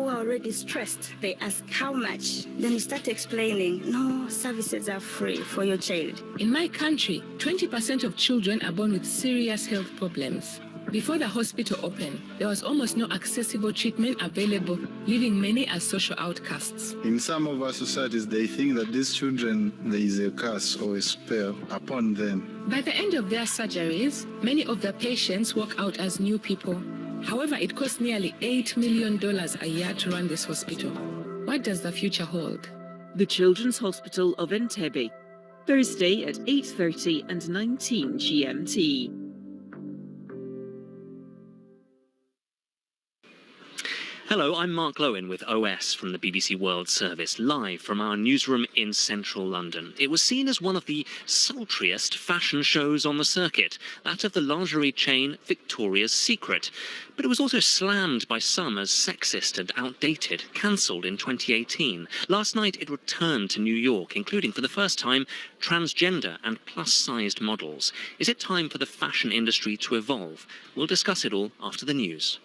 who are already stressed, they ask how much. Then you start explaining, no, services are free for your child. In my country, 20% of children are born with serious health problems. Before the hospital opened, there was almost no accessible treatment available, leaving many as social outcasts. In some of our societies, they think that these children, there is a curse or a spell upon them. By the end of their surgeries, many of the patients walk out as new people. However, it costs nearly $8 million a year to run this hospital. What does the future hold? The Children's Hospital of Entebbe, Thursday at 8:30 and 19 GMT. Hello, I'm Mark Lowen with OS from the BBC World Service, live from our newsroom in central London. It was seen as one of the sultriest fashion shows on the circuit, that of the lingerie chain Victoria's Secret. But it was also slammed by some as sexist and outdated, cancelled in 2018. Last night it returned to New York, including for the first time transgender and plus-sized models. Is it time for the fashion industry to evolve? We'll discuss it all after the news.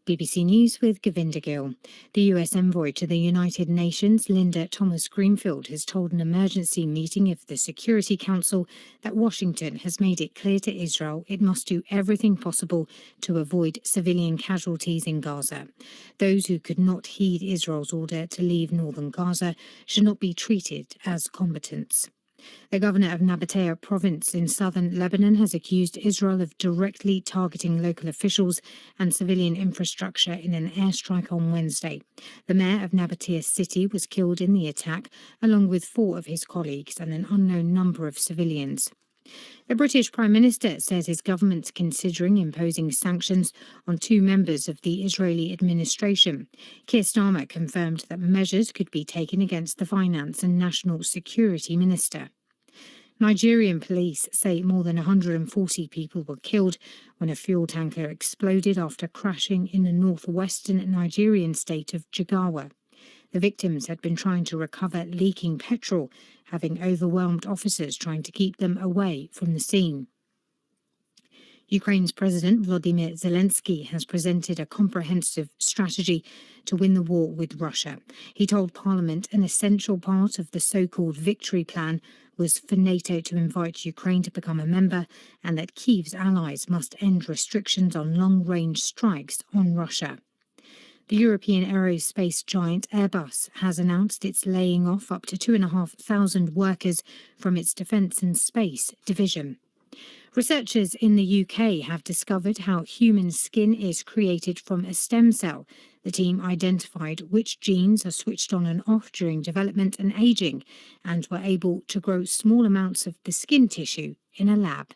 BBC News with Govinda Gill. The US envoy to the United Nations, Linda Thomas-Greenfield, has told an emergency meeting of the Security Council that Washington has made it clear to Israel it must do everything possible to avoid civilian casualties in Gaza. Those who could not heed Israel's order to leave northern Gaza should not be treated as combatants. The governor of Nabatea province in southern Lebanon has accused Israel of directly targeting local officials and civilian infrastructure in an airstrike on Wednesday. The mayor of Nabatea city was killed in the attack, along with 4 of his colleagues and an unknown number of civilians. The British Prime Minister says his government's considering imposing sanctions on 2 members of the Israeli administration. Keir Starmer confirmed that measures could be taken against the Finance and National Security Minister. Nigerian police say more than 140 people were killed when a fuel tanker exploded after crashing in the northwestern Nigerian state of Jigawa. The victims had been trying to recover leaking petrol, having overwhelmed officers trying to keep them away from the scene. Ukraine's President Volodymyr Zelensky has presented a comprehensive strategy to win the war with Russia. He told Parliament an essential part of the so-called victory plan was for NATO to invite Ukraine to become a member and that Kyiv's allies must end restrictions on long-range strikes on Russia. The European aerospace giant Airbus has announced it's laying off up to 2,500 workers from its defence and space division. Researchers in the UK have discovered how human skin is created from a stem cell. The team identified which genes are switched on and off during development and ageing and were able to grow small amounts of the skin tissue in a lab.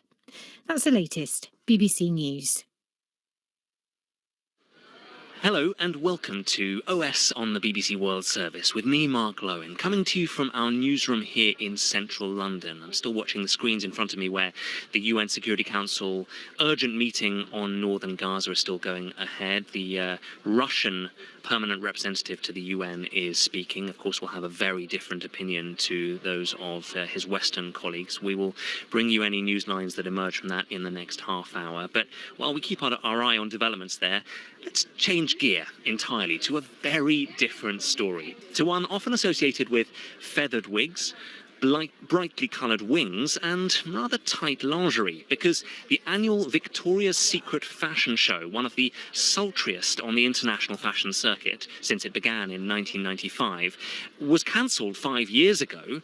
That's the latest. BBC News. Hello and welcome to OS on the BBC World Service with me, Mark Lowen, coming to you from our newsroom here in central London. I'm still watching the screens in front of me where the UN Security Council urgent meeting on northern Gaza is still going ahead. The Russian permanent representative to the UN is speaking. Of course, we'll have a very different opinion to those of his Western colleagues. We will bring you any news lines that emerge from that in the next half hour. But while we keep our eye on developments there, let's change gear entirely to a very different story, to one often associated with feathered wigs, brightly coloured wings and rather tight lingerie, because the annual Victoria's Secret fashion show, one of the sultriest on the international fashion circuit since it began in 1995, was cancelled 5 years ago